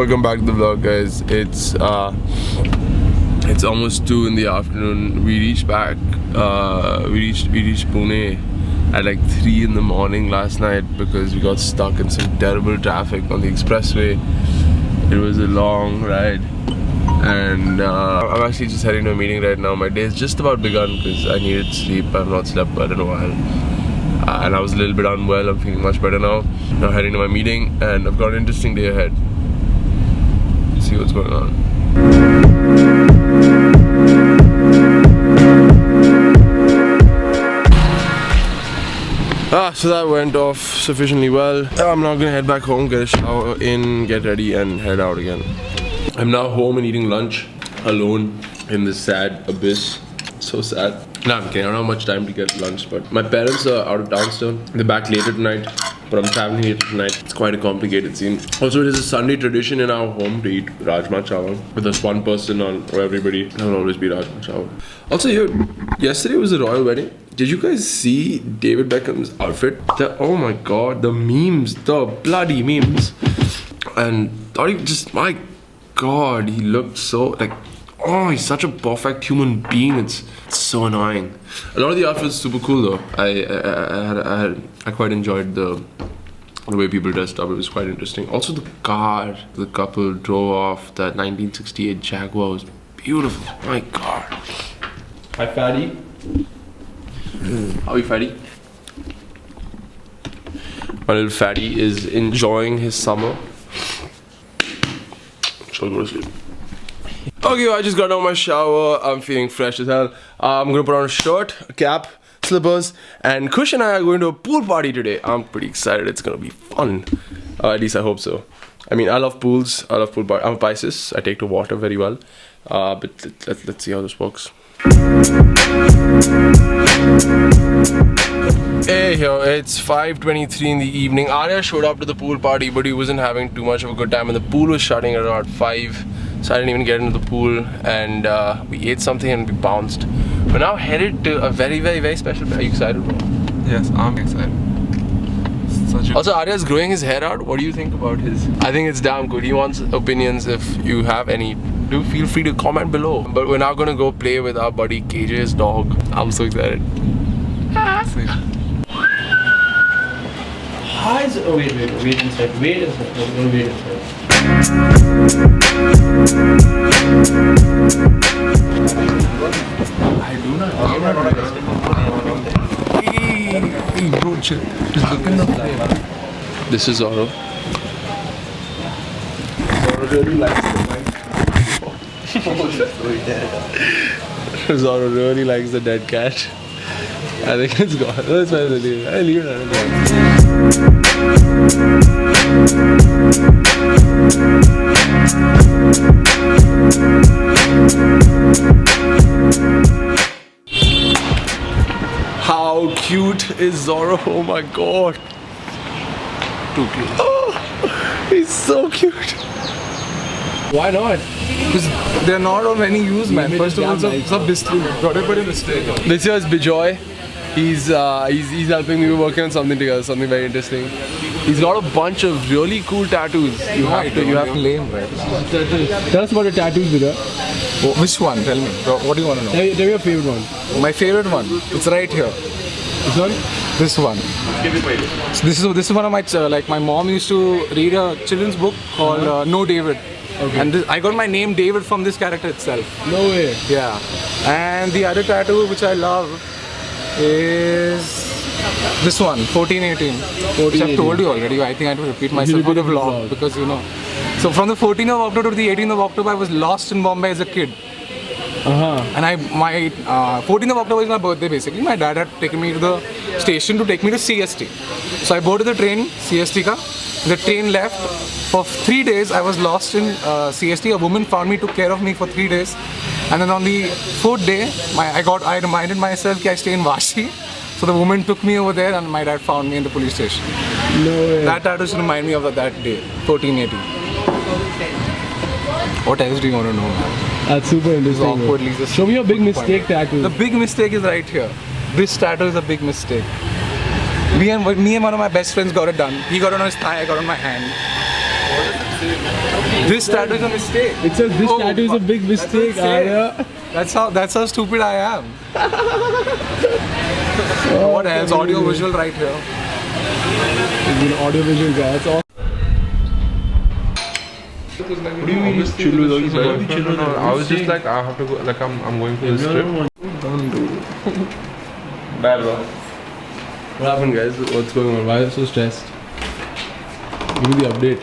Welcome back to the vlog, guys. It's almost 2 in the afternoon. We reached Pune at like 3 in the morning last night because we got stuck in some terrible traffic on the expressway. It was a long ride, and I'm actually just heading to a meeting right now. My day has just about begun because I needed sleep. I've not slept in a while, and I was a little bit unwell. I'm feeling much better now. Now heading to my meeting, and I've got an interesting day ahead. Let's see what's going on. So that went off sufficiently well. I'm now gonna head back home, get a shower in, get ready, and head out again. I'm now home and eating lunch alone in this sad abyss. So sad. No, I'm kidding. I don't have much time to get lunch, but my parents are out of town still. They're back later tonight, but I'm traveling later tonight. It's quite a complicated scene. Also, it is a Sunday tradition in our home to eat Rajma Chawal. With just one person or everybody, it will always be Rajma Chawal. Also, yesterday was a royal wedding. Did you guys see David Beckham's outfit? Oh my god, the memes, the bloody memes. And thought he just, my god, he looked so like, oh, he's such a perfect human being. It's so annoying. A lot of the outfits super cool though. I quite enjoyed the way people dressed up. It was quite interesting. Also the car the couple drove off, that 1968 Jaguar, was beautiful. My god. Hi fatty. How are you, fatty? My little fatty is enjoying his summer. Shall go to sleep. Okay, I just got out of my shower. I'm feeling fresh as hell. I'm gonna put on a shirt, a cap, slippers, and Kush and I are going to a pool party today. I'm pretty excited. It's gonna be fun. At least I hope so. I mean, I love pools. I love pool parties. I'm a Pisces. I take to water very well. But let's see how this works. Hey yo, it's 5:23 in the evening. Arya showed up to the pool party, but he wasn't having too much of a good time, and the pool was shutting at around 5. So I didn't even get into the pool, and we ate something and we bounced. We're now headed to a very, very, very special. Are you excited, bro? Yes, I'm excited. Also, Arya's growing his hair out. What do you think about his? I think it's damn good. He wants opinions. If you have any, do feel free to comment below. But we're now gonna go play with our buddy KJ's dog. I'm so excited. Hi, oh wait inside. Wait inside. No, wait inside. I do not. Hey, bro, chill. Just look in the flame. This is Zoro. Zoro really likes the mic. Zoro really likes the dead cat. I think it's gone. That's why I leave it. I leave it. How cute is Zoro? Oh my god. Too cute. Oh, he's so cute. Why not? Because they're not of any use, man. First of all, it's a mistake. This year is Bijoy. He's helping me. We're working on something together, something very interesting. He's got a bunch of really cool tattoos. You have to lame, right? Tell us about your tattoos, Vidya. Oh, which one? Tell me. What do you want to know? Tell me your favorite one. My favorite one. It's right here. This one? This one. So this is one of my like my mom used to read a children's book called No David. Okay. And I got my name David from this character itself. No way. Yeah. And the other tattoo which I love is this one, 1418. Which I've told you already. I think I have to repeat myself for the vlog because you know. So from the 14th of October to the 18th of October, I was lost in Bombay as a kid. And my 14th of October is my birthday basically. My dad had taken me to the station to take me to CST. So I boarded the train, CST ka. The train left. For 3 days I was lost in CST. A woman found me, took care of me for 3 days. And then on the 4th day, I reminded myself that I stay in Vashi. So the woman took me over there and my dad found me in the police station. No way. That tattoo should remind me of that day, 1418. What else do you want to know, man? That's super interesting. Awkwardly, show me your big mistake tattoo. The big mistake is right here. This tattoo is a big mistake. Me and one of my best friends got it done. He got it on his thigh, I got it on my hand. This tattoo is a mistake. It says this Oh, tattoo is a big mistake, Arya. That's how stupid I am. What else? Audio visual right here. He's an audio visual guy. That's all. What do you mean? Chill with Yogi? No, I was just like, I have to go. Like, I'm going for this trip. Don't do it. Bad, bro. What happened, guys? What's going on? Why are you so stressed? Give me the update.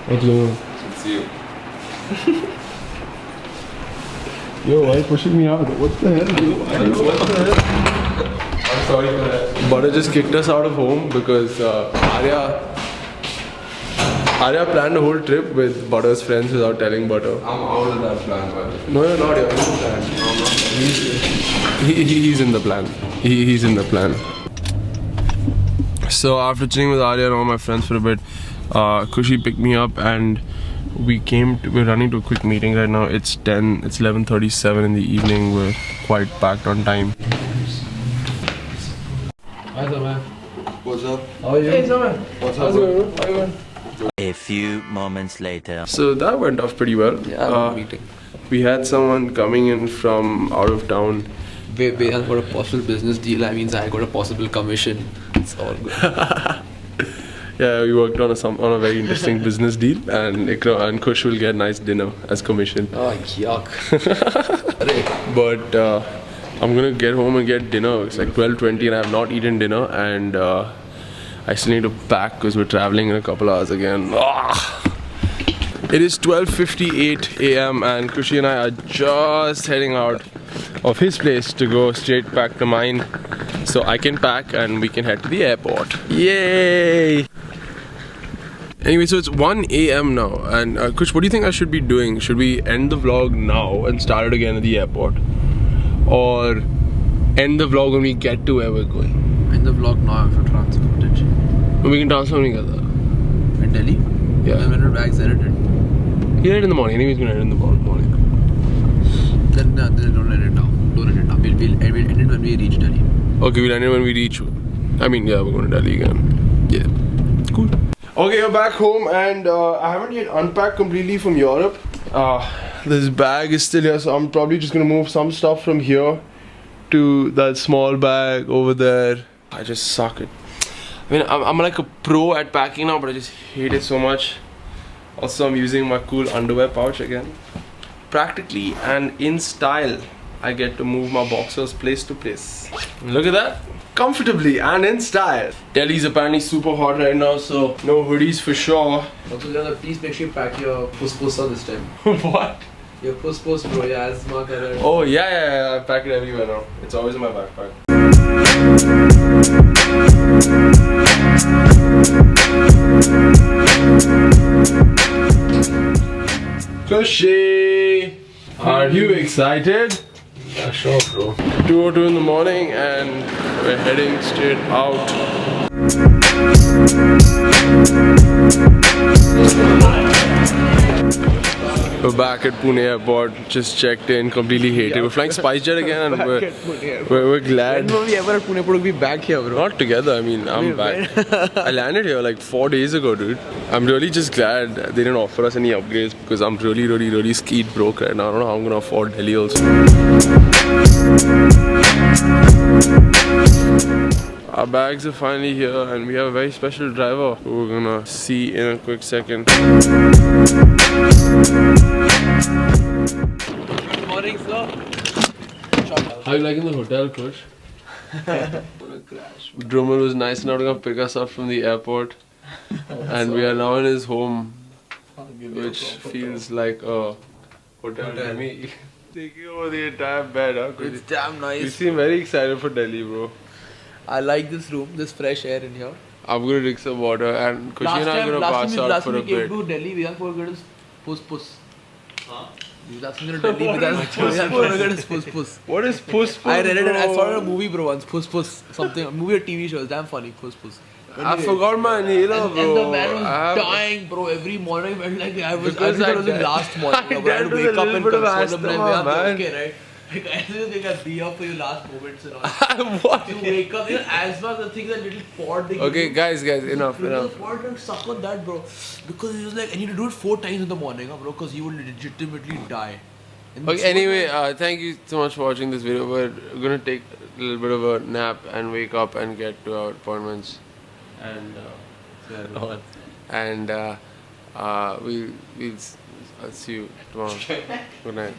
What's going on? It's you. Yo, why are you pushing me out? What the hell? What the hell? I'm sorry for that. Butter just kicked us out of home because Arya planned a whole trip with Butter's friends without telling Butter. I'm out of that plan, man. No, you're not. You're in the plan. No, I'm not. He's in the plan. He's in the plan. So after chilling with Arya and all my friends for a bit, Kushi picked me up and we're running to a quick meeting right now. It's 11:37 in the evening. We're quite packed on time. Hi, Saman. What's up? How are you? Hey, Saman. What's How's it going? How are you going? A few moments later. So that went off pretty well. Meeting. We had someone coming in from out of town. Vedan got a possible business deal. That means I got a possible commission. It's all good. Yeah, we worked on a very interesting business deal, and Ikra and Kush will get nice dinner as commission. Oh, yuck. But I'm gonna get home and get dinner. It's like 12:20 and I have not eaten dinner, and I still need to pack because we're traveling in a couple hours again. It is 12:58 a.m. and Kushi and I are just heading out of his place to go straight back to mine, so I can pack and we can head to the airport. Yay! Anyway, so it's 1 a.m. now, and Kush, what do you think I should be doing? Should we end the vlog now and start it again at the airport, or end the vlog when we get to where we're going? In the vlog now, I have to transport it. We can transfer together. In Delhi? Yeah. Then when the bag's edited. He'll edit in the morning. Anyway, he's gonna edit in the morning. Then don't let it down. Don't let it down. We'll end it when we reach Delhi. Okay, we'll end it when we reach. I mean, yeah, we're going to Delhi again. Yeah. Cool. Okay, we're back home and I haven't yet unpacked completely from Europe. This bag is still here, so I'm probably just gonna move some stuff from here to that small bag over there. I just suck it. I mean, I'm like a pro at packing now, but I just hate it so much. Also, I'm using my cool underwear pouch again. Practically and in style, I get to move my boxers place to place. Look at that. Comfortably and in style. Delhi's apparently super hot right now, so no hoodies for sure. Also, Jana, please make sure you pack your puss-pussa this time. What? Your puss-puss, bro. Your asthma color. Oh yeah, I pack it everywhere now. It's always in my backpack. Kushi! Are you excited? Yeah, sure, bro. 2:02 in the morning and we're heading straight out. We're back at Pune airport, just checked in, completely hated. We're flying SpiceJet again and we're glad. When we ever at Pune, we'll be back here, bro. Not together, I mean, I'm back. I landed here like 4 days ago, dude. I'm really just glad they didn't offer us any upgrades because I'm really skeet broke right now. I don't know how I'm gonna afford Delhi also. Our bags are finally here and we have a very special driver who we're gonna see in a quick second. Good morning, sir. How you liking the hotel, Coach? Drummer was nice enough to come pick us up from the airport. And we are now in his home, which feels like a hotel to me. Taking over the entire bed, huh? It's damn You nice. seem very excited for Delhi, bro. I like this room, this fresh air in here. I'm gonna drink some water and Kushi and I are gonna pass out for a we came bit. to Delhi, we have forgotten puss. Last time we were to Delhi, we have forgotten puss. What is puss? I read it, I saw it in a movie, bro, once. Puss. Something, a movie or TV show. It's damn funny. Puss. I forgot my inhaler, bro. And the man was dying, bro. Every morning I felt like I thought it was the last morning. I bro. I had to dealt with wake a up little and bit of console him. asthma, Like, man. okay, right? Like, I think they got be up for your last moments and all. What? You wake up, you know, as well the thing that little pod they Okay, give you. guys, enough. The pod and suck on that, bro. Because he was like, I need to do it 4 times in the morning, bro, because you will legitimately die. And Okay, so anyway, thank you so much for watching this video. We're gonna take a little bit of a nap and wake up and get to our appointments. And I'll see you tomorrow. Good night.